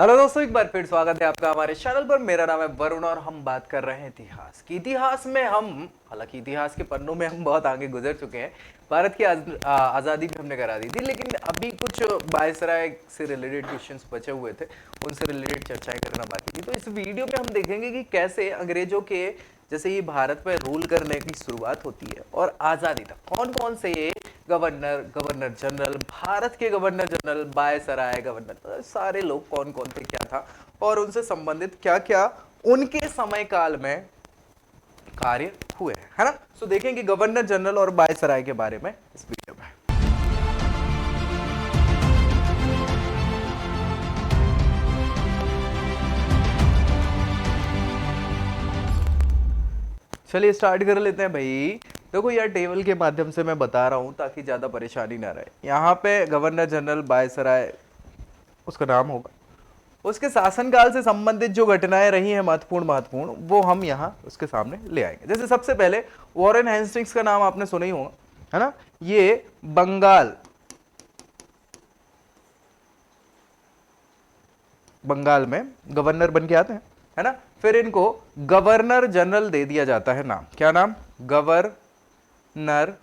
Hello दोस्तों, एक बार फिर स्वागत है आपका हमारे चैनल पर। मेरा नाम है वरुण और हम बात कर रहे हैं इतिहास की। इतिहास में हम, हालांकि इतिहास के पन्नों में हम बहुत आगे गुजर चुके हैं। भारत की आज़ादी भी हमने करा दी थी, लेकिन अभी कुछ वायसराय से रिलेटेड क्वेश्चंस बचे हुए थे, उनसे रिलेटेड चर्चाएं करना बाकी थी। तो इस वीडियो में हम देखेंगे कि कैसे अंग्रेजों के जैसे ही भारत पर रूल करने की शुरुआत होती है और आज़ादी तक कौन कौन से गवर्नर, गवर्नर जनरल, भारत के गवर्नर जनरल, वायसराय गवर्नर, सारे लोग कौन कौन थे, क्या था और उनसे संबंधित क्या क्या उनके समय काल में कार्य हुए, है ना। सो देखेंगे गवर्नर जनरल और वायसराय के बारे में इस वीडियो में। चलिए स्टार्ट कर लेते हैं भाई। देखो यार, टेबल के माध्यम से मैं बता रहा हूं ताकि ज्यादा परेशानी ना रहे। यहाँ पे गवर्नर जनरल वायसराय उसका नाम होगा, उसके शासनकाल से संबंधित जो घटनाएं रही हैं महत्वपूर्ण महत्वपूर्ण, वो हम यहाँ उसके सामने ले आएंगे। जैसे सबसे पहले वॉरेन हेस्टिंग्स का नाम आपने सुना ही होगा, है ना। ये बंगाल में गवर्नर बन के आते हैं, है ना। फिर इनको गवर्नर जनरल दे दिया जाता है नाम। क्या नाम? गवर्नर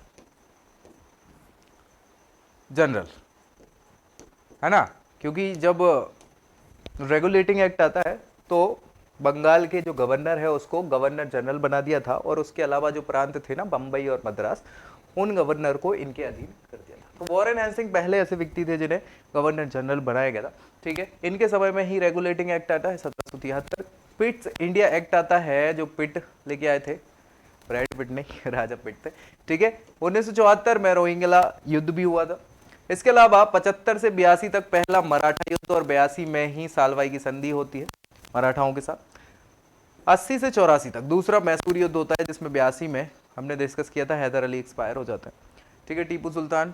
जनरल, है ना। क्योंकि जब रेगुलेटिंग एक्ट आता है तो बंगाल के जो गवर्नर है उसको गवर्नर जनरल बना दिया था, और उसके अलावा जो प्रांत थे ना, बंबई और मद्रास, उन गवर्नर को इनके अधीन कर दिया था। तो वॉरेन हेस्टिंग्स पहले ऐसे व्यक्ति थे जिन्हें गवर्नर जनरल बनाया गया था, ठीक है। इनके समय में ही रेगुलेटिंग एक्ट आता है 1773। पिट्स इंडिया एक्ट आता है, जो पिट लेके आए थे, ब्रैड पिट नहीं, राजा पिट थे, ठीक है। 1974 में रोहिंग्या युद्ध भी हुआ था। इसके अलावा 75 से 82 तक पहला मराठा युद्ध, और 82 में ही सालवाई की संधि होती है मराठाओं के साथ। 80 से 84 तक दूसरा मैसूर युद्ध होता है, जिसमें 82 में हमने डिस्कस किया था, हैदर अली एक्सपायर हो जाते हैं, ठीक है, टीपू सुल्तान।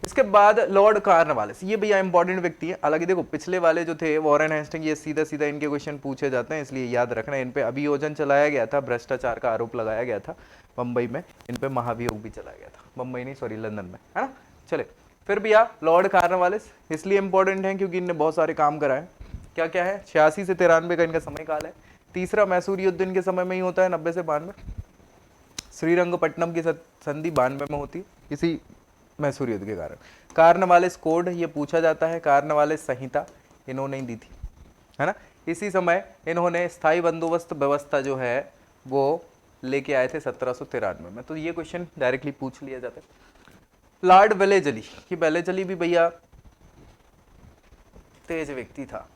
इसके बाद लॉर्ड कार्नवालिस, ये भैया इंपॉर्टेंट व्यक्ति है। हालांकि देखो पिछले वाले जो थे वॉरेन हेस्टिंग, ये सीधा सीधा इनके क्वेश्चन पूछे जाते हैं, इसलिए याद रखना। इन पे अभियोजन चलाया गया था, भ्रष्टाचार का आरोप लगाया गया था मुंबई में, इन पे महाभियोग भी चलाया गया था, मुंबई नहीं सॉरी लंदन में, है ना। चले फिर भैया लॉर्ड कार्नवालिस इसलिए इंपॉर्टेंट है क्योंकि इनने बहुत सारे काम कराए। क्या क्या है? 86 से 93 का इनका समय काल है। तीसरा मैसूर युद्ध इनके समय में ही होता है, 90 से 92। श्रीरंगपट्टनम की संधि 92 में होती है, इसी मैसूर युद्ध के कारण। कार्नवालिस कोड ये पूछा जाता है, कार्नवालिस संहिता इन्होंने ही दी थी, है ना। इसी समय इन्होंने स्थायी बंदोबस्त व्यवस्था जो है वो लेके आए थे 1793 में। तो ये क्वेश्चन डायरेक्टली पूछ लिया जाता है। लॉर्ड वेलेजली, कि वेलेजली भी भैया तेज व्यक्ति था।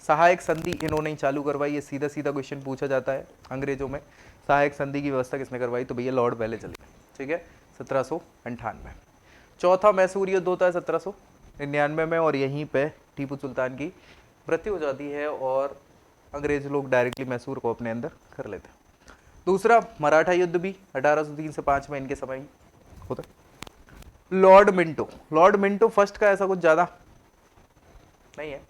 सहायक संधि इन्होंने ही चालू करवाई, ये सीधा सीधा क्वेश्चन पूछा जाता है अंग्रेजों में। सहायक संधि की व्यवस्था किसने करवाई? तो भैया लॉर्ड वेलेजली, ठीक है, 1798। चौथा मैसूर युद्ध होता है 1799 में, और यहीं पे टीपू सुल्तान की मृत्यु हो जाती है, और अंग्रेज लोग डायरेक्टली मैसूर को अपने अंदर कर लेते हैं। दूसरा मराठा युद्ध भी 1803 से 5 में इनके समय होता है। Lord Minto, Lord Minto first का ऐसा कुछ ज्यादा नहीं है,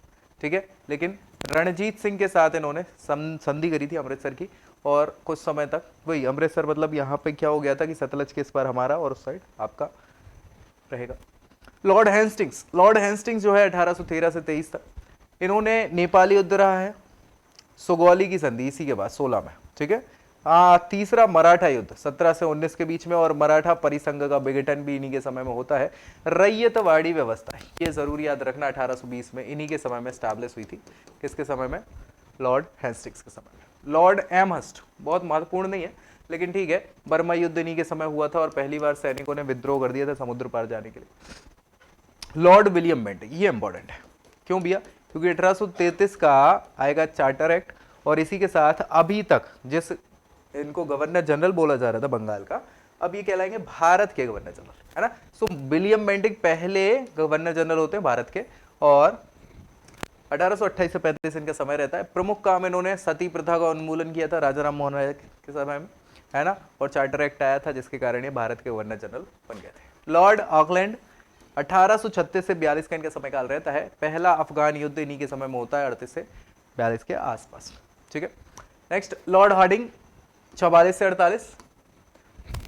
ठीक है, लेकिन रणजीत सिंह के साथ इन्होंने संधि करी थी अमृतसर की, और कुछ समय तक वही अमृतसर, मतलब यहाँ पे क्या हो गया था कि सतलज के इस पार हमारा और उस साइड आपका रहेगा। लॉर्ड हेस्टिंग्स, लॉर्ड हेस्टिंग्स जो है 1813 से 23 तक, इन्होंने नेपाली युद्ध रहा है, सुगौली की संधि इसी के बाद 16 में, ठीक है। तीसरा मराठा युद्ध 17 से 19 के बीच में, और मराठा परिसंघ का विघटन भी इन्हीं के समय में होता है। रैयतवाड़ी व्यवस्था, ये जरूर याद रखना, 1820 में इन्हीं के समय में स्टैब्लिश हुई थी। किसके समय में? लॉर्ड हेस्टिंग्स के समय में। लॉर्ड एमहर्स्ट बहुत महत्वपूर्ण नहीं है, लेकिन ठीक है, बर्मा युद्ध इन्हीं के समय हुआ था, और पहली बार सैनिकों ने विद्रोह कर दिया था समुद्र पार जाने के लिए। लॉर्ड विलियम बेंटिक, ये इंपॉर्टेंट है। क्यों भैया? क्योंकि 1833 का आएगा चार्टर एक्ट, और इसी के साथ अभी तक जिस इनको गवर्नर जनरल बोला जा रहा था बंगाल का, अब ये कहलाएंगे भारत के गवर्नर जनरल, है ना। सो विलियम बेंटिक पहले गवर्नर जनरल होते हैं भारत के, और 1828 से 35 इनका समय रहता है। प्रमुख काम इन्होंने सती प्रथा का उन्मूलन किया था राजा राम मोहन राय के समय में, है ना, और चार्टर एक्ट आया था जिसके कारण ये भारत के गवर्नर जनरल बन गए थे। लॉर्ड ऑकलैंड 1836 से 42 का इनका समय काल रहता है। पहला अफगान युद्ध इन्हीं के समय में होता है, 38 से 42 के आसपास, ठीक है। नेक्स्ट लॉर्ड हार्डिंग 44 से 48।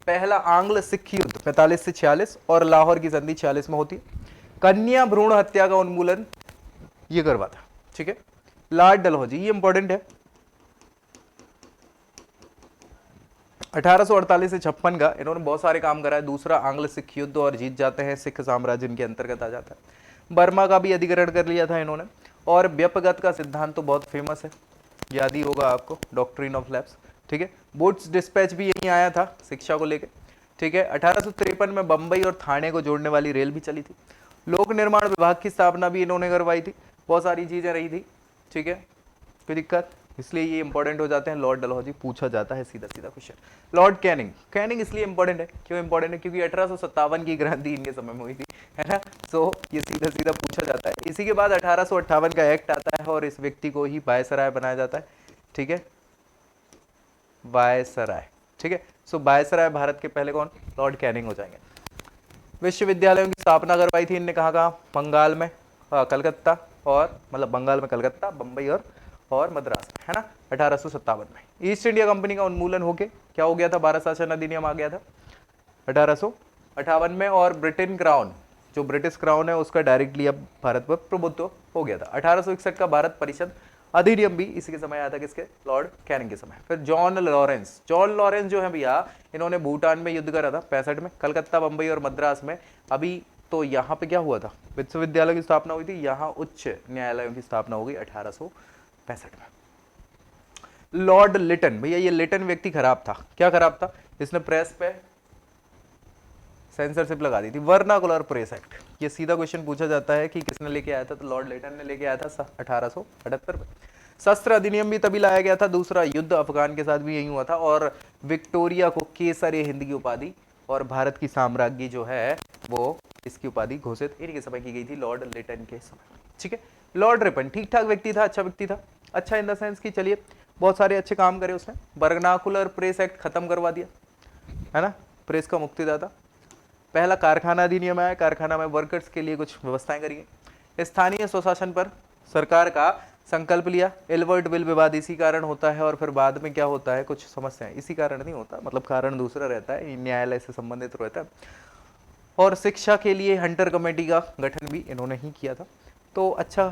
पहला आंग्ल सिख युद्ध 45 से 46, और लाहौर की संधि 46 में होती है। कन्या भ्रूण हत्या का उन्मूलन ये करवा था, ठीक है। लॉर्ड डलहौजी, ये इंपॉर्टेंट है। 1848 से 56 का इन्होंने बहुत सारे काम करा है। दूसरा आंग्ल सिख युद्ध और जीत जाते हैं, सिख साम्राज्य इनके अंतर्गत आ जाता है। बर्मा का भी अधिग्रहण कर लिया था इन्होंने। और व्यपगत का सिद्धांत तो बहुत फेमस है, याद ही होगा आपको, डॉक्ट्रिन ऑफ लैप्स, ठीक है। वुड्स डिस्पैच भी यहीं आया था शिक्षा को लेकर, ठीक है। 1853 में बंबई और थाने को जोड़ने वाली रेल भी चली थी। लोक निर्माण विभाग की स्थापना भी इन्होंने करवाई थी। बहुत सारी चीजें रही थी, ठीक है, कोई दिक्कत, इसलिए ये इंपॉर्टेंट हो जाते हैं। लॉर्ड डलहौजी पूछा जाता है सीधा सीधा क्वेश्चन। लॉर्ड कैनिंग, कैनिंग इसलिए इंपॉर्टेंट है, क्यों इंपॉर्टेंट है, क्योंकि 1857 की क्रांति इनके समय में हुई थी, है ना। सो ये सीधा सीधा पूछा जाता है। इसी के बाद 1858 का एक्ट आता है और इस व्यक्ति को ही वायसराय बनाया जाता है, ठीक है, वायसराय, ठीक है। सो वायसराय भारत के पहले कौन, लॉर्ड कैनिंग हो जाएंगे। विश्वविद्यालयों की स्थापना करवाई थी इनने, कहाँ कहाँ, बंगाल में कलकत्ता, और मतलब बंगाल में कलकत्ता, बंबई और मद्रास में, है ना, 1857 में। ईस्ट इंडिया कंपनी का उन्मूलन होके क्या हो गया था, भारत शासन अधिनियम आ गया था 1858 में। और ब्रिटेन क्राउन, जो ब्रिटिश क्राउन है, उसका डायरेक्टली अब भारत पर प्रभुत्व हो गया था। 1861 का भारत परिषद अधिनियम भी इसी के समय आया था, किसके, लॉर्ड कैनिंग के समय। फिर जॉन लॉरेंस, जॉन लॉरेंस जो है भैया, इन्होंने भूटान में युद्ध करा था 65 में, कलकत्ता, बंबई और मद्रास में। अभी तो यहाँ पे क्या हुआ था, विश्वविद्यालय की स्थापना हुई थी, यहाँ उच्च न्यायालयों की स्थापना हो गई 1865 में। लॉर्ड लिटन, भैया ये लिटन व्यक्ति खराब था, क्या खराब था, इसने प्रेस पे सेंसरशिप लगा दी थी, वर्नाकुलर प्रेस एक्ट। ये सीधा क्वेश्चन पूछा जाता है कि किसने लेके आया था, तो लॉर्ड लिटन ने लेके आया था 1878 में। शस्त्र अधिनियम भी तभी लाया गया था। दूसरा युद्ध अफगान के साथ भी यही हुआ था। और विक्टोरिया को केसर ए हिंद की उपाधि और भारत की साम्राज्ञी जो है वो इसकी उपाधि घोषित इन्हीं के समय की गई थी, लॉर्ड लिटन के समय, ठीक है। लॉर्ड रिपन ठीक ठाक व्यक्ति था, अच्छा व्यक्ति था, अच्छा इन द सेंस कि चलिए बहुत सारे अच्छे काम करे उसने। वर्नाकुलर प्रेस एक्ट खत्म करवा दिया, है ना, प्रेस का मुक्तिदाता। पहला कारखाना अधिनियम आया, कारखाना में वर्कर्स के लिए कुछ व्यवस्थाएं करी गई। स्थानीय स्वशासन पर सरकार का संकल्प लिया। एल्बर्ट विल विवाद इसी कारण होता है, और फिर बाद में क्या होता है, कुछ समस्याएं, इसी कारण नहीं होता, मतलब कारण दूसरा रहता है, न्यायालय से संबंधित रहता है। और शिक्षा के लिए हंटर कमेटी का गठन भी इन्होंने ही किया था, तो अच्छा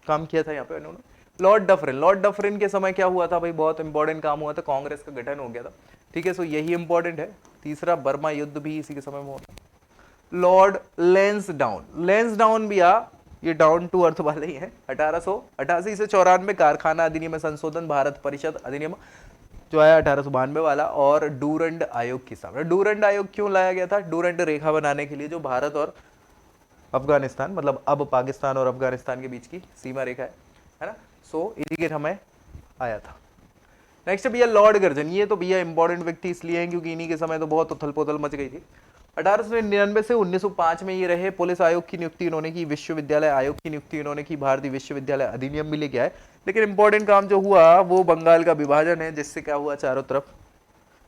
काम किया था यहाँ पे इन्होंने। लॉर्ड डफरिन, लॉर्ड डफरिन के समय क्या हुआ था भाई, बहुत इंपॉर्टेंट काम हुआ था, कांग्रेस का गठन हो गया था, ठीक है। सो यही इंपॉर्टेंट है। तीसरा बर्मा युद्ध भी इसी के समय में होता। लॉर्ड लेंसडाउन, लेंसडाउन भी ये डाउन टू अर्थ वाले ही हैं। 1888 से 94 कारखाना अधिनियम में संशोधन, भारत परिषद अधिनियम जो आया 1892 वाला, और डूरंड आयोग की स्थापना। डूरंड आयोग क्यों लाया गया था, डूरंड रेखा बनाने के लिए, जो भारत और अफगानिस्तान, मतलब अब पाकिस्तान और अफगानिस्तान के बीच की सीमा रेखा है ना। सो इसी के समय आया था। नेक्स्ट भैया लॉर्ड गर्जन, ये तो भैया इंपॉर्टेंट व्यक्ति इसलिए हैं क्योंकि इन्हीं के समय तो बहुत उथल पुथल मच गई थी। 1899 से 1905 में ये रहे। पुलिस आयोग की नियुक्ति इन्होंने की, विश्वविद्यालय आयोग की नियुक्ति इन्होंने की, भारतीय विश्वविद्यालय अधिनियम भी लेके आए। लेकिन इंपॉर्टेंट काम जो हुआ वो बंगाल का विभाजन है, जिससे क्या हुआ, चारों तरफ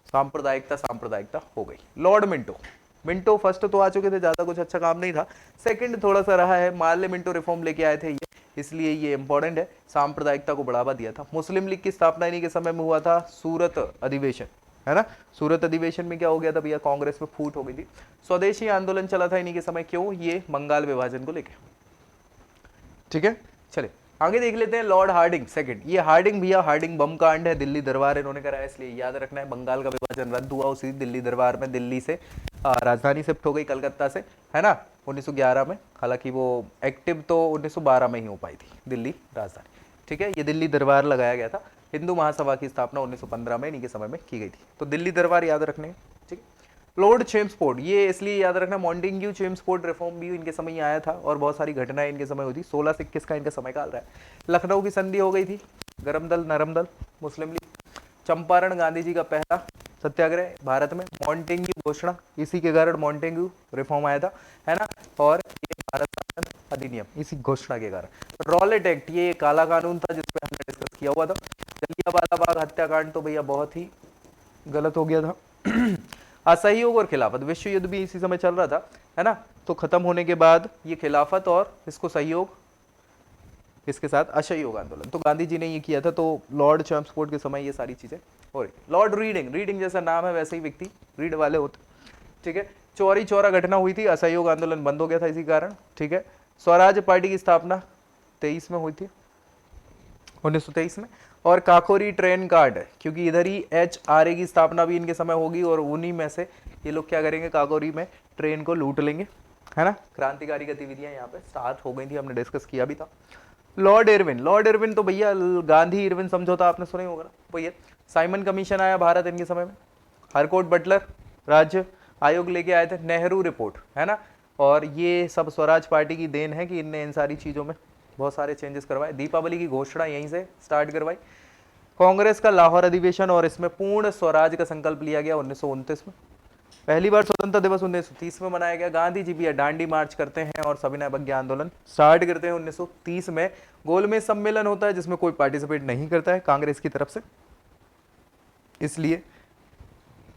सांप्रदायिकता हो गई। लॉर्ड मिंटो, मिंटो फर्स्ट तो आ चुके थे, ज्यादा कुछ अच्छा काम नहीं था, सेकंड थोड़ा सा रहा है। मार्ले मिंटो रिफॉर्म लेके आए थे ये, इसलिए ये इंपॉर्टेंट है, सांप्रदायिकता को बढ़ावा दिया था। मुस्लिम लीग की स्थापना इन्हीं के समय में हुआ था। सूरत अधिवेशन, है ना, सूरत अधिवेशन में क्या हो गया था भैया, कांग्रेस में फूट हो गई थी। स्वदेशी आंदोलन चला था इन्हीं के समय, क्यों, ये बंगाल विभाजन को लेकर, ठीक है। चले आगे देख लेते हैं। लॉर्ड हार्डिंग सेकंड, ये हार्डिंग भैया, हार्डिंग बम कांड है, दिल्ली दरबार इन्होंने कराया, इसलिए याद रखना है। बंगाल का विभाजन रद्द हुआ उसी दिल्ली दरबार में, दिल्ली से राजधानी शिफ्ट हो गई कलकत्ता से, है ना, 1911 में। हालांकि वो एक्टिव तो 1912 में ही हो पाई थी दिल्ली राजधानी, ठीक है। ये दिल्ली दरबार लगाया गया था। हिंदू महासभा की स्थापना 1915 में इन्हीं के समय में की गई थी, तो दिल्ली दरबार याद रखने, ठीक है। लॉर्ड चेम्सफोर्ड, ये इसलिए याद रखना, मॉन्टेग्यू चेम्सफोर्ड रिफॉर्म भी इनके समय ही आया था, और बहुत सारी घटनाएं इनके समय हुई थी। 16 से 21 का इनका समय काल रहा है। लखनऊ की संधि हो गई थी, गरम दल नरम दल, मुस्लिम लीग। चंपारण, गांधी जी का पहला सत्याग्रह भारत में। मॉन्टेग्यू घोषणा, इसी के कारण मॉन्टेग्यू रिफॉर्म आया था, है ना। और ये भारत शासन अधिनियम इसी घोषणा के कारण। रॉलेट एक्ट, ये काला कानून था जिसपे हमने डिस्कस किया हुआ था। जलियांवाला बाग हत्याकांड तो भैया बहुत ही गलत हो गया था। असहयोग और खिलाफत, विश्व युद्ध भी इसी समय चल रहा था, है ना, तो खत्म होने के बाद ये खिलाफत और इसको सहयोग, इसके साथ असहयोग आंदोलन, तो गांधी जी ने ये किया था। तो लॉर्ड चेम्सफोर्ड के समय ये सारी चीजें हो रही। लॉर्ड रीडिंग, रीडिंग जैसा नाम है वैसे ही व्यक्ति, रीड वाले होते, ठीक है। चौरी चौरा घटना हुई थी, असहयोग आंदोलन बंद हो गया था इसी कारण, ठीक है। स्वराज पार्टी की स्थापना 1923 में हुई थी, 1923 में। और काकोरी ट्रेन कार्ड, क्योंकि इधर ही HRA की स्थापना भी इनके समय होगी और उन्हीं में से ये लोग क्या करेंगे, काकोरी में ट्रेन को लूट लेंगे, है ना। क्रांतिकारी गतिविधियां यहाँ पे स्टार्ट हो गई थी, हमने डिस्कस किया भी था। लॉर्ड इरविन, लॉर्ड इरविन तो भैया गांधी इरविन समझौता आपने सुना ही होगा ना भैया। साइमन कमीशन आया भारत इनके समय में, हरकोट बटलर राज्य आयोग लेके आए थे, नेहरू रिपोर्ट, है ना। और ये सब स्वराज पार्टी की देन है कि इनने इन सारी चीजों में बहुत सारे चेंजेस करवाए। दीपावली की घोषणा यहीं से स्टार्ट करवाई। कांग्रेस का लाहौर अधिवेशन और इसमें पूर्ण स्वराज का संकल्प लिया गया 1929 में। पहली बार स्वतंत्रता दिवस 1930 में मनाया गया। गांधी जी भी डांडी मार्च करते हैं और सविनय अवज्ञा आंदोलन स्टार्ट करते हैं 1930 में। गोलमेज सम्मेलन होता है जिसमें कोई पार्टिसिपेट नहीं करता है कांग्रेस की तरफ से, इसलिए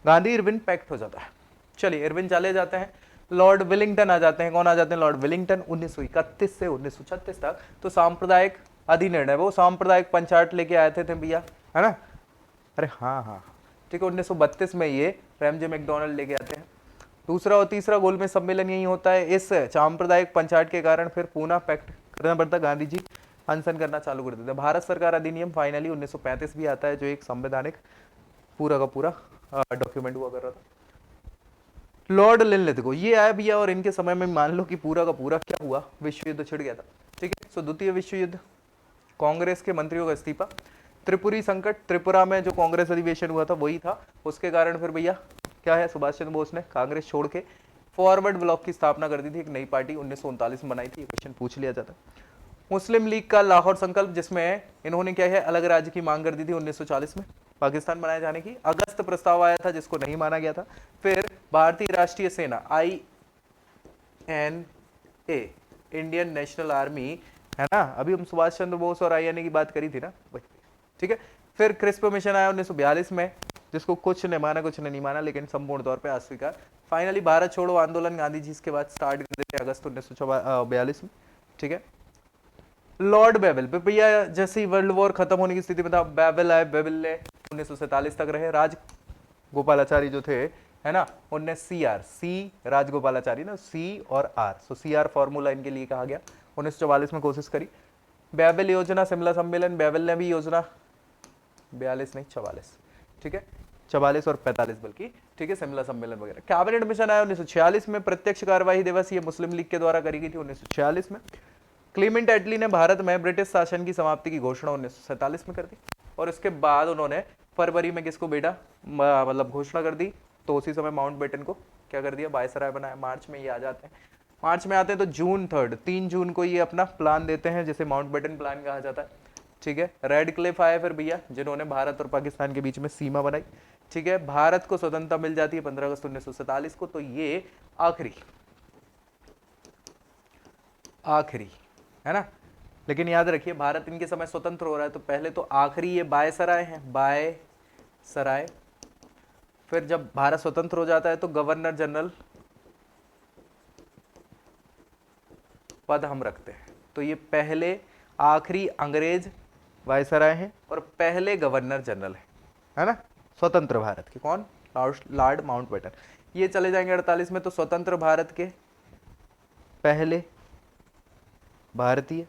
गांधी इरविन पैक्ट हो जाता है। चलिए, इरविन चले जाते हैं, लॉर्ड विलिंगटन आ जाते हैं। कौन आ जाते हैं? Lord Willingdon. 1931 से 1936 तक तो सांप्रदायिक अधिनिर्णय, वो सांप्रदायिक पंचायत लेके आए थे भैया, है ना। अरे हाँ हाँ ठीक है, 1932 में ये रैमजे मैकडॉनल्ड लेके आते हैं। दूसरा और तीसरा गोलमेज सम्मेलन यही होता है। इस सांप्रदायिक पंचायत के कारण फिर पूना पैक्ट करना पड़ता, गांधी जी अनशन करना चालू कर देते हैं। भारत सरकार अधिनियम फाइनली 1935 भी आता है, जो एक संवैधानिक पूरा का पूरा डॉक्यूमेंट हुआ कर रहा था। लॉर्ड लिनलिथगो ये आया भैया, और इनके समय में मान लो कि पूरा का पूरा क्या हुआ, विश्व युद्ध छिड़ गया था, ठीक है। सो द्वितीय विश्व युद्ध, कांग्रेस के मंत्रियों का इस्तीफा, त्रिपुरी संकट, त्रिपुरा में जो कांग्रेस अधिवेशन हुआ था वही था, उसके कारण फिर भैया क्या है, सुभाष चंद्र बोस ने कांग्रेस छोड़ के फॉरवर्ड ब्लॉक की स्थापना कर दी थी, एक नई पार्टी 1939 में बनाई थी। ये क्वेश्चन पूछ लिया जाता है। मुस्लिम लीग का लाहौर संकल्प, जिसमें इन्होंने क्या है, अलग राज्य की मांग कर दी थी 1940 में पाकिस्तान बनाए जाने की। अगस्त प्रस्ताव आया था जिसको नहीं माना गया था। फिर भारतीय राष्ट्रीय सेना INA, इंडियन नेशनल आर्मी, है ना। अभी हम सुभाष चंद्र बोस और INA की बात करी थी ना, ठीक है। फिर क्रिस्प मिशन आया 1942 में, जिसको कुछ ने माना कुछ ने नहीं माना, लेकिन संपूर्ण तौर पे अस्वीकार। फाइनली भारत छोड़ो आंदोलन गांधी जी इसके बाद स्टार्ट कर देते हैं अगस्त 1942 में, ठीक है। लॉर्ड बेवल पे भैया जैसे ही वर्ल्ड वॉर खत्म होने की स्थिति में था, बेवल आए, बेवल ने 1947 तक रहे। राज गोपालाचारी जो थे, है ना, उनने सी राजगोपालाचारी ना, C और R, सो CR फॉर्मूला इनके लिए कहा गया। 1944 में कोशिश करी बेवल योजना, शिमला सम्मेलन, बेवल ने भी योजना 42 नहीं 44, ठीक है, 44 और 45 बल्कि, ठीक है, शिमला सम्मेलन वगैरह। कैबिनेट मिशन आया 1946 में। प्रत्यक्ष कार्यवाही दिवस ये मुस्लिम लीग के द्वारा करी गई थी 1946 में। क्लीमेंट एटली ने भारत में ब्रिटिश शासन की समाप्ति की घोषणा 1947 में कर दी, और इसके बाद उन्होंने फरवरी में किसको बेटा मतलब घोषणा कर दी, तो उसी समय माउंटबेटन को क्या कर दिया, वायसराय बनाया। मार्च में ये आ जाते हैं, मार्च में आते हैं तो जून 3 जून को ये अपना प्लान देते हैं, जिसे माउंटबेटन प्लान कहा जाता है, ठीक है। रेड क्लिफ आए फिर भैया, जिन्होंने भारत और पाकिस्तान के बीच में सीमा बनाई, ठीक है। भारत को स्वतंत्रता मिल जाती है 15 अगस्त 1947 को। तो ये आखिरी है ना, लेकिन याद रखिए भारत इनके समय स्वतंत्र हो रहा है, तो पहले तो आखिरी ये बायसराय है, बायसराय। फिर जब भारत स्वतंत्र हो जाता है तो गवर्नर जनरल पद हम रखते हैं। तो ये पहले आखिरी अंग्रेज वायसराय हैं और पहले गवर्नर जनरल है ना स्वतंत्र भारत के। कौन? Lord Mountbatten. ये चले जाएंगे 48 में, तो स्वतंत्र भारत के पहले भारतीय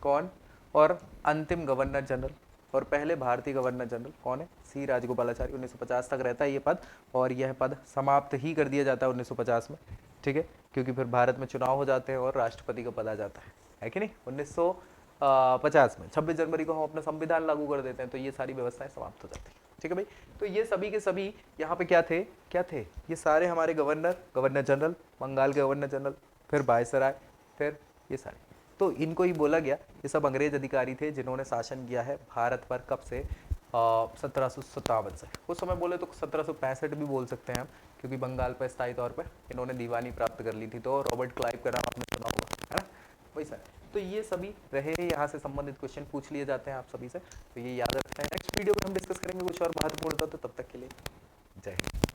कौन, और अंतिम गवर्नर जनरल और पहले भारतीय गवर्नर जनरल कौन है? C राजगोपालाचारी। 1950 तक रहता है ये पद, और यह पद समाप्त ही कर दिया जाता है 1950 में, ठीक है, क्योंकि फिर भारत में चुनाव हो जाते हैं और राष्ट्रपति का पद आ जाता है कि नहीं। 1950 में 26 जनवरी को हम अपना संविधान लागू कर देते हैं, तो ये सारी व्यवस्थाएं समाप्त हो जाती है, ठीक है भाई। तो ये सभी के सभी यहाँ पे क्या थे, ये सारे हमारे गवर्नर जनरल, बंगाल के गवर्नर जनरल, फिर वायसराय, फिर ये सारे, तो इनको ही बोला गया ये सब अंग्रेज अधिकारी थे जिन्होंने शासन किया है भारत पर। कब से? 1757 से। उस समय बोले तो 1765 भी बोल सकते हैं हम, क्योंकि बंगाल पर स्थायी तौर पर इन्होंने दीवानी प्राप्त कर ली थी। तो रॉबर्ट क्लाइव का नाम आपने सुना होगा, है ना, वही सर। तो ये सभी रहे, यहाँ से संबंधित क्वेश्चन पूछ लिए जाते हैं आप सभी से, तो ये याद रखते हैं। नेक्स्ट वीडियो में हम डिस्कस करेंगे कुछ और महत्वपूर्ण, तो तब तक के लिए जय हिंद।